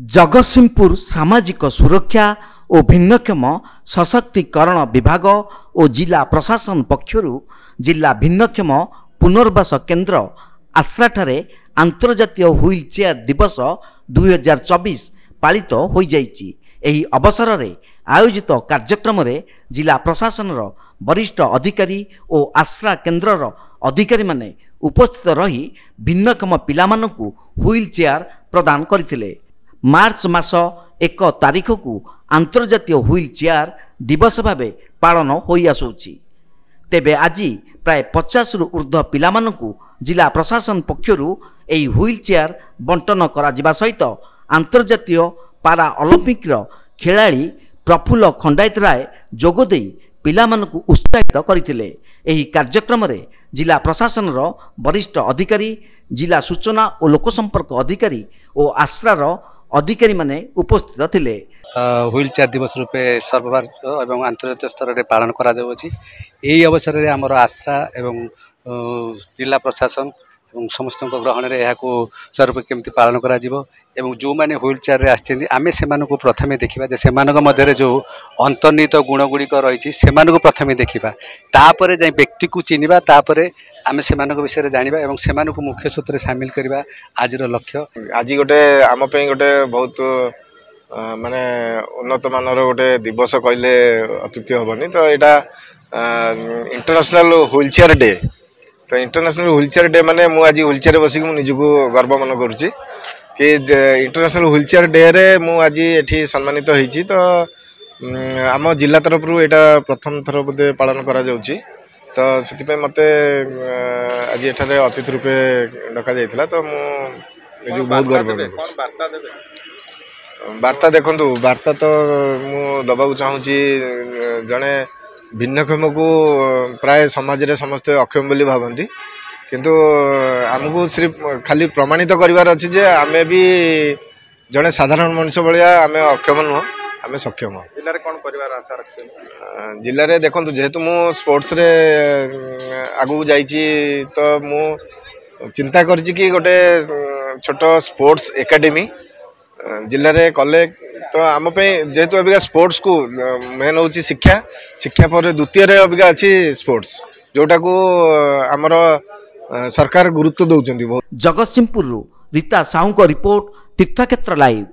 जगतसिंहपुर सामाजिक सुरक्षा और भिन्नक्षम सशक्तिकरण विभाग और जिला प्रशासन पक्षर जिला भिन्नक्षम पुनर्वास केन्द्र आश्राठारे आंतर्जातीय व्हील चेयर दिवस 2024 पालित हो जाइछि। एही अवसर में आयोजित कार्यक्रम में जिला प्रशासन वरिष्ठ अधिकारी और आश्रा केन्द्र अधिकारी माने उपस्थित रही भिन्नक्षम पिलामानकु व्हील चेयर प्रदान करथिले। मार्च मास 1 तारिख को आंतर्जातीय व्हील चेयर दिवस भावे पालन हो आसुछि। तेबे आज प्राय 50 रु ऊर्ध्व पिलामानकु जिला प्रशासन पक्षरु एही व्हील चेयर बंटन करा जिबा सहित आंतर्जातीय पारा ओलंपिक खेलाड़ी प्रफुल्ल खंडायत राय जोगदे पिलामानकु उत्साहित करथिले। एही कार्यक्रम में जिला प्रशासन वरिष्ठ अधिकारी जिला सूचना और लोकसंपर्क अधिकारी और आश्रार अधिकारी माने उपस्थित थिले। व्हील चेयर दिवस रूपे सर्वभारतीय एवं अंतर्जातीय स्तर में पालन करा जाउछि। एही अवसर में आमर आश्रा एवं जिला प्रशासन एवं समस्त ग्रहण में यहाँ स्वरूप केमती पालन करा जिवो एवं जो माने व्हील चेयर रे आछिथि आमे सेमानको प्रथमे देखिबा जे सेमानक मध्यरे जो अंतर्निहित गुणगुड़िक रही सेमाननको प्रथमे देखिबा तापरे जाई व्यक्ति को चिनिबा तापरे आमे सेमानक विषय जानिबा एवं सेमाननको मुख्य सूत्र शामिल करबा आजिर लक्ष्य। आज गोटे आम पे गोटे बहुत माने उन्नत मानर गोटे दिवस कहले अत्युक्ति हेनी। तो यहाँ इंटरनेशनल व्हील चेयर डे। तो इंटरनेशनल व्हील चेयर डे माने मु आज व्हील चेयर बसिक निजको गर्व मन करुच्ची कि इंटरनेशनल व्हील चेयर डे रे मु आज एठी सम्मानित होईची। तो आम जिला तरफ यहाँ प्रथम थर बोधे पालन करा जाउची। तो से मते आज एठारे अतिथि रूपे डका जाइथिला। तो मु निजको बहुत गर्व वार्ता देखु वार्ता तो मु दबाक चाहूँगी जड़े भिन्नक्षम को प्राय समाज रे समस्ते अक्षम बोली भावती किंतु आमको सिर्फ खाली प्रमाणित करिवार अछि जे आमे भी जड़े साधारण मनुष्य भाया आमे अक्षम नुह आमे सक्षम। जिले में कौन कर आशा रखते? जिले में देखो जेहेतु मु स्पोर्ट्स रे आगु जाइछि तो मु चिंता करछि कि गोटे छोट स्पोर्ट्स एकेडमी जिले में कले तो आम जेहेतु अबिका स्पोर्ट्स को मेन हूँ शिक्षा शिक्षा पर द्वितीय अबिका अच्छी स्पोर्ट्स जोटा को आमर सरकार गुरुत्व दौरान। जगतसिंहपुर रीता साहू को रिपोर्ट तीर्थक्षेत्र लाइव।